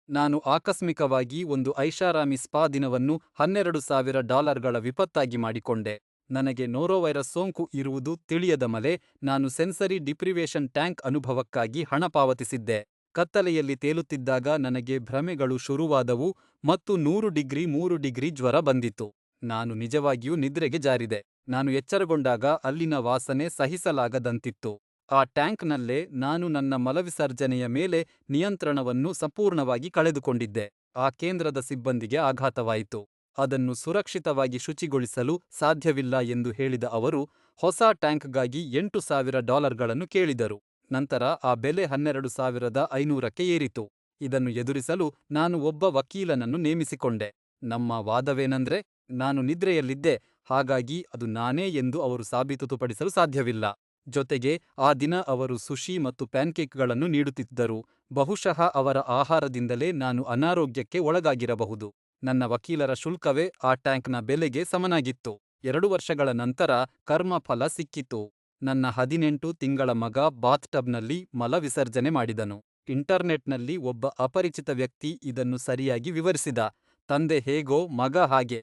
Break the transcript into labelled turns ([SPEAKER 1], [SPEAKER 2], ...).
[SPEAKER 1] ನಾನು ಆಕಸ್ಮಿಕವಾಗಿ ಒಂದು ಐಷಾರಾಮಿ ಸ್ಪಾ ದಿನವನ್ನು $12,000ಗಳ ವಿಪತ್ತಾಗಿ ಮಾಡಿಕೊಂಡೆ. ನನಗೆ ನೋರೋವೈರಸ್ ಸೋಂಕು ಇರುವುದು ತಿಳಿಯದ ಮಲೆ ನಾನು ಸೆನ್ಸರಿ ಡಿಪ್ರಿವೇಶನ್ ಟ್ಯಾಂಕ್ ಅನುಭವಕ್ಕಾಗಿ ಹಣ ಪಾವತಿಸಿದ್ದೆ. ಕತ್ತಲೆಯಲ್ಲಿ ತೇಲುತ್ತಿದ್ದಾಗ ನನಗೆ ಭ್ರಮೆಗಳು ಶುರುವಾದವು ಮತ್ತು 100 ಡಿಗ್ರಿ 3 ಡಿಗ್ರಿ ಜ್ವರ ಬಂದಿತು. ನಾನು ನಿಜವಾಗಿಯೂ ನಿದ್ರೆಗೆ ಜಾರಿದೆ. ನಾನು ಎಚ್ಚರಗೊಂಡಾಗ ಅಲ್ಲಿನ ವಾಸನೆ ಸಹಿಸಲಾಗದಂತಿತ್ತು. ಆ ಟ್ಯಾಂಕ್ನಲ್ಲೇ ನಾನು ನನ್ನ ಮಲವಿಸರ್ಜನೆಯ ಮೇಲೆ ನಿಯಂತ್ರಣವನ್ನು ಸಂಪೂರ್ಣವಾಗಿ ಕಳೆದುಕೊಂಡಿದ್ದೆ. ಆ ಕೇಂದ್ರದ ಸಿಬ್ಬಂದಿಗೆ ಆಘಾತವಾಯಿತು. ಅದನ್ನು ಸುರಕ್ಷಿತವಾಗಿ ಶುಚಿಗೊಳಿಸಲು ಸಾಧ್ಯವಿಲ್ಲ ಎಂದು ಹೇಳಿದ ಅವರು, ಹೊಸ ಟ್ಯಾಂಕ್ಗಾಗಿ $8,000ಗಳನ್ನು ಕೇಳಿದರು. ನಂತರ ಆ ಬೆಲೆ 12,500ಕ್ಕೆ ಏರಿತು. ಇದನ್ನು ಎದುರಿಸಲು ನಾನು ಒಬ್ಬ ವಕೀಲನನ್ನು ನೇಮಿಸಿಕೊಂಡೆ. ನಮ್ಮ ವಾದವೇನಂದ್ರೆ, ನಾನು ನಿದ್ರೆಯಲ್ಲಿದ್ದೆ, ಹಾಗಾಗಿ ಅದು ನಾನೇ ಎಂದು ಅವರು ಸಾಬೀತುಪಡಿಸಲು ಸಾಧ್ಯವಿಲ್ಲ. ಜೊತೆಗೆ ಆ ದಿನ ಅವರು ಸುಶಿ ಮತ್ತು ಪ್ಯಾನ್ಕೇಕ್ಗಳನ್ನು ನೀಡುತ್ತಿದ್ದರು. ಬಹುಶಃ ಅವರ ಆಹಾರದಿಂದಲೇ ನಾನು ಅನಾರೋಗ್ಯಕ್ಕೆ ಒಳಗಾಗಿರಬಹುದು. ನನ್ನ ವಕೀಲರ ಶುಲ್ಕವೇ ಆ ಟ್ಯಾಂಕ್ನ ಬೆಲೆಗೆ ಸಮನಾಗಿತ್ತು. 2 ವರ್ಷಗಳ ನಂತರ ಕರ್ಮಫಲ ಸಿಕ್ಕಿತು. ನನ್ನ 18 ತಿಂಗಳ ಮಗ ಬಾತ್ಟಬ್ನಲ್ಲಿ ಮಲ ವಿಸರ್ಜನೆ ಮಾಡಿದನು. ಇಂಟರ್ನೆಟ್ನಲ್ಲಿ ಒಬ್ಬ ಅಪರಿಚಿತ ವ್ಯಕ್ತಿ ಇದನ್ನು ಸರಿಯಾಗಿ ವಿವರಿಸಿದ. ತಂದೆ ಹೇಗೋ ಮಗ ಹಾಗೆ